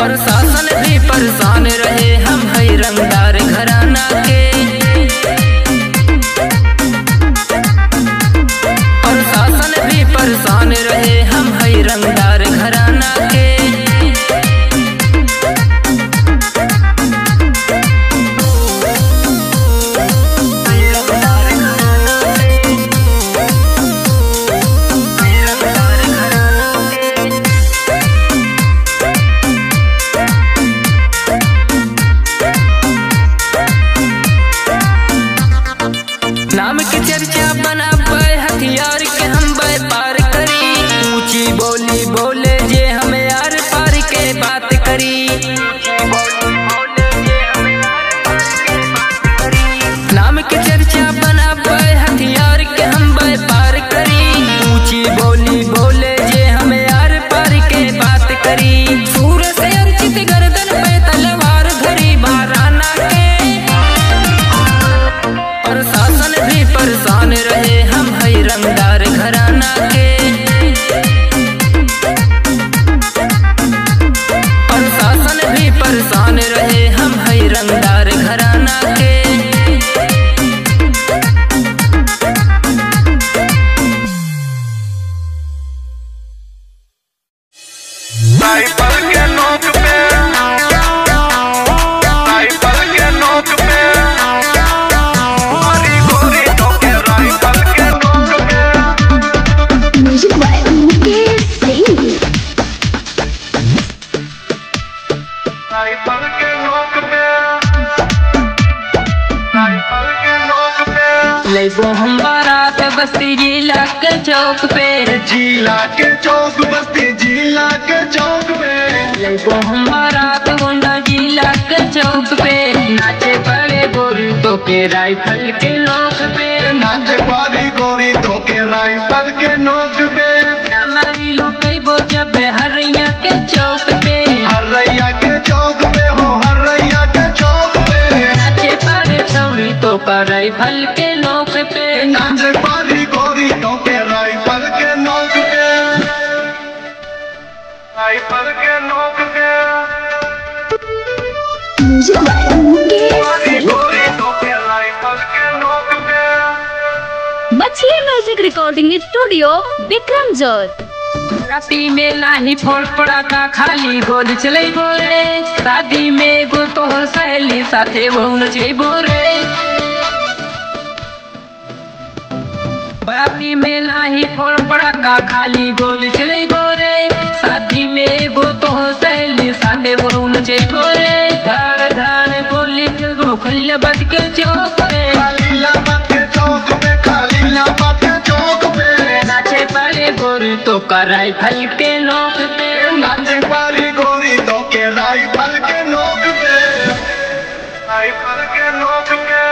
प्रशासन भी परेशान रहे, हम है रंगदार घराना के। प्रशासन भी परेशान रहे, हम है रंगदार घराना के। नाम के चर्चा बना पाए, हथियार के हम व्यापार करी। ऊंची बोली बोले जे हमें यार पार के बात करी। नाम के चर्चा बना पाए, हथियार के हम व्यापार करी। ऊंची बोली बोले जे हमें यार पार के बात करी। सूर से अंकित गर्दन पे तलवार धरी महाराना के। प्रशासन भी परेशान रहे, हम है रंगदार घराना के। प्रशासन भी परेशान रहे, हम है रंगदार घराना के। राइफल के नोक पे, राइफल के नोक पे, गोरी गोरी ठोके राइफल के नोक पे। Music by Mukesh Singh. Rifle के नोक पे, राइफल के नोक पे। लेबो हम बारात बस्ती जिला के चौक पे। जिला के चौक बस्ती जिला के चौक पे। लेबो हम बारात गोंडा जिला के चौक पे। नाचे पड़े गोरी तो के राइफल के नोक पे। नाचे पारी गोरी ठोके राइफल के नोक पे। हमारी लोग जब हरैया के चौक पे। हरैया के चौक पे हो, हरैया के चौक पे। नाचे पड़े छौरी तो का राइफल के नोक पे। नाचे पारी गोरी ठोके राइफल के नोक पे। राइफल के नोक पे। म्यूजिक बाय मुकेश पारी सिंह। गोरी ठोके राइफल के नोक पे। मछली म्यूजिक रिकॉर्डिंग स्टूडियो विक्रमजोर। राती में नाही फोड़ पड़ा का खाली गोल चले बोले। शादी में गो तो सहेली साथे वो नचे बोरे। राती में नाही फोड़ पड़ा का खाली गोल चले बोरे। शादी में गो तो सहेली साथे वो नचे बोरे। धार धार बोली गो खल्ला बद के चौक पे। खालीला बात के चौक पे, खालीला बात के चौक पे। नाचे पड़े गोरी तो का राइफल के नोक पे। नाचे पारी गोरी ठोके राइफल के नोक पे। राइफल के नोक पे।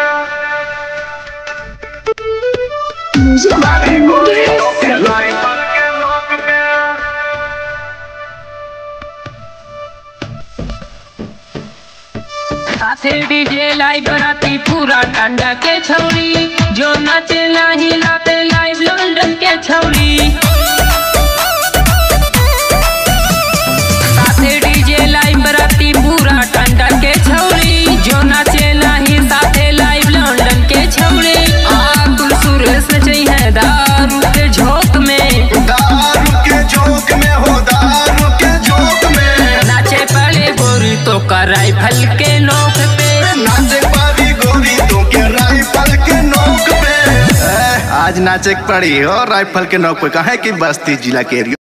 म्यूजिक बाय पारी गोरी मुकेश ठोके सिंह। राइफल के नोक पे। साथे डीजे लाई बराती पूरा टांडा के छौरी। जो नाचे नाही लाते लाइव लंदन के छौरी। साथे डीजे लाई बराती पूरा टांडा के छौरी। जो नाचे नाही साथे लाइव लंदन के छौरी। कुल सुरेश चाहिए दारू के झोंक में। दारू के झोंक में हो, दारू के झोंक में। नाचे पड़े गोरी तो का राइफल के नोक पे। नाचे पारी गोरी ठोके राइफल के नोक पे। आज नाचे पड़ी हो राइफल के नोक पे। कहा है कि बस्ती जिला के एरिया।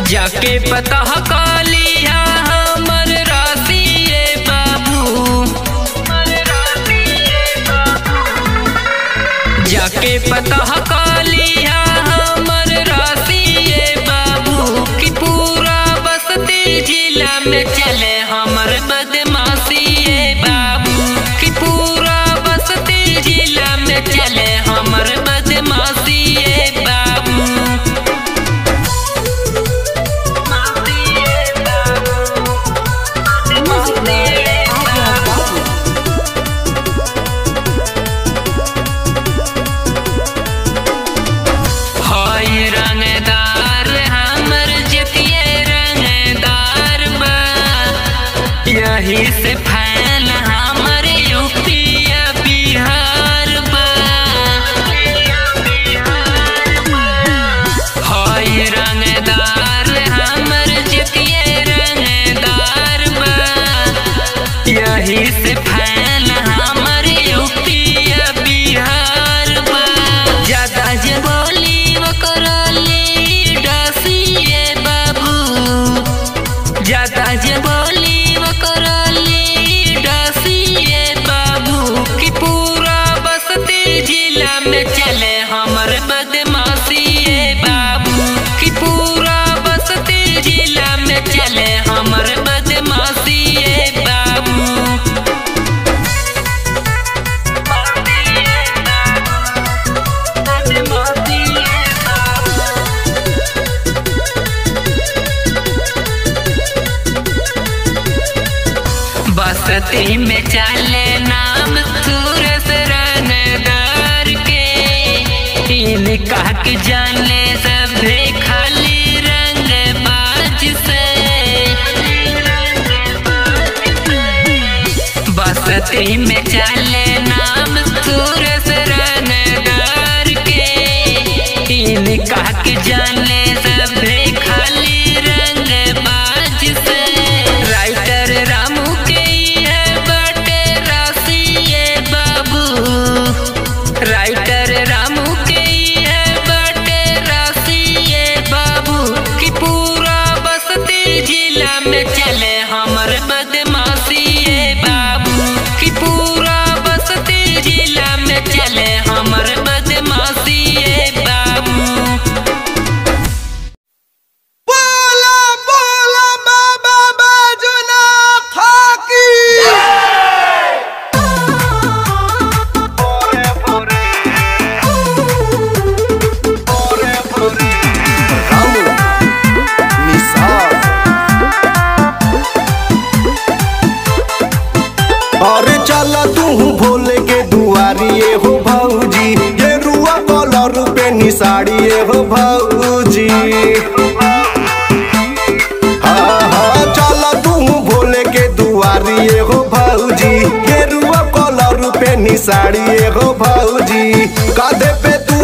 जाके पता कालिया हमर राशि बाबू। जाके पता कालिया हमर राशि बाबू। कि पूरा बस्ती जिला में चले हमर बदमाशी बाबू। कि पूरा बस्ती जिला में चले हमर बदमाशी बाबू। यही से फैल हमारे यूपी बिहार होई रंगदार हमर जितिए रंगदार यही से फैल हमारे यूपी बिहार ज्यादा जे बोली वो करली डसिए बाबू ज्यादा जे बोली वो करली डसिए बाबू कि पूरा बस्ती जिला में चले हमर बदमाशी बाबू कि पूरा बस्ती जिला में चले हमर बदमाशी बाबू बस्ती में चले नाम सूरज रंगदार के इनका के जाने सभे खाली रंगबाज से बस्ती में चले नाम सूरज रंगदार के इनका के जाने सभे खाली रंगबाज से राइटर रामू राइटर रामू के है बटे राशिए बाबू कि पूरा बस्ती जिला में चले हमर बदमाशी बाबू कि पूरा बस्ती जिला में चले हमर बदमाशी बाबू। बोला बोला बाबा बैजनाथ की अरे चला तू भोले के दुआरिए हो भौजी ये रुआ कलर पे निसाड़िए हो भौजी हाँ हाँ चला तू भोले के दुआरिए हो भौजी ये रुआ कलर पे निसाड़िए हो भौजी कांधे पे तू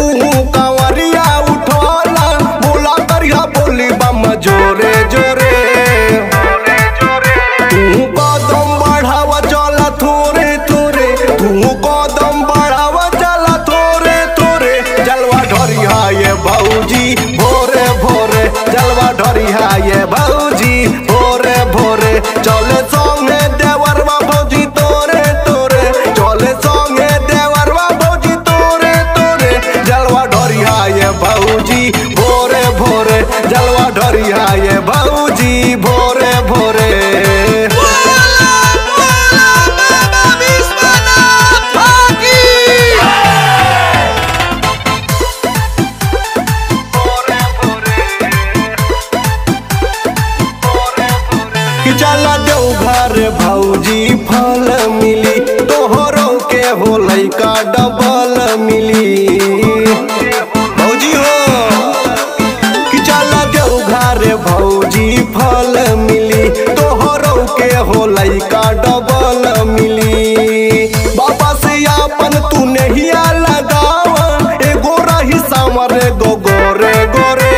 कंवरिया उठोला बोला करिया बोली बम जोरे जोरे तू कदम बढ़ावा चला थोरे थोरे तू कदम बढ़ावा चला थोरे थोरे जलवा ढरिया ये भौजी भोरे भोरे जलवा ढरिया ये भौजी भोरे भोरे चले संगे देवरवा भौजी तोरे तोरे चले संगे देवरवा भौजी तोरे तोरे जलवा ढरिया ये भौजी भोरे भोरे जलवा ढरिया ये भौजी भोरे भोरे। चला देवघर भौजी फल मिली तोहरों के हो लइका डबल मिली भौजी हो कि चला देवघर भौजी फल मिली तोहरों के हो लइका डबल मिली बाबा से अपन तू नहीं लगावा एगो रही सामर गो गोरे गोरे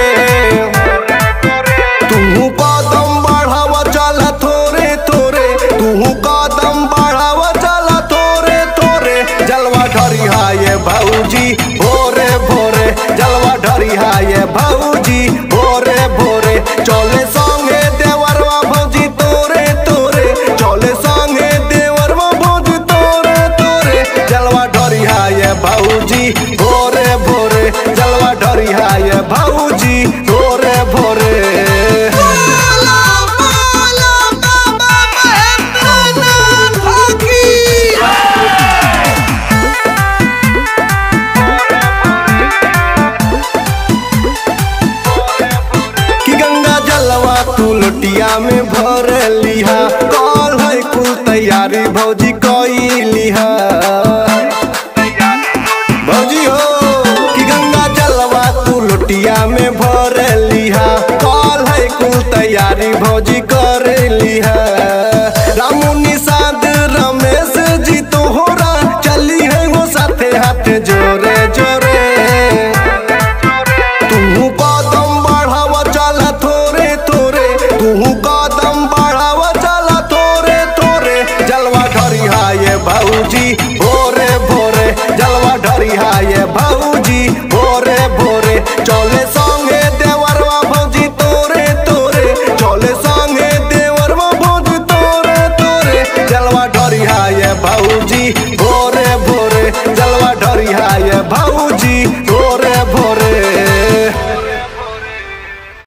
तू कदम बढ़ावा चला थोरे थोरे तू कदम बढ़ावा चला थोरे थोरे जलवा ढरिया ये भौजी भोरे भोरे जलवा ढरिया ये भौजी भोरे भोरे चले संगे देवरवा भौजी तोरे तोरे चले संगे देवरवा भौजी तोरे तोरे जलवा ढरिया ये भौजी भोरे भोरे जलवा ढरिया ये भौजी भोरे भोरे। लोटिया में भर लिहा कल है कुल तैयारी भौजी कोई लिहा भौजी हो कि गंगा जलवा तू लोटिया में भर लिहा कल है कुल तैयारी भौजी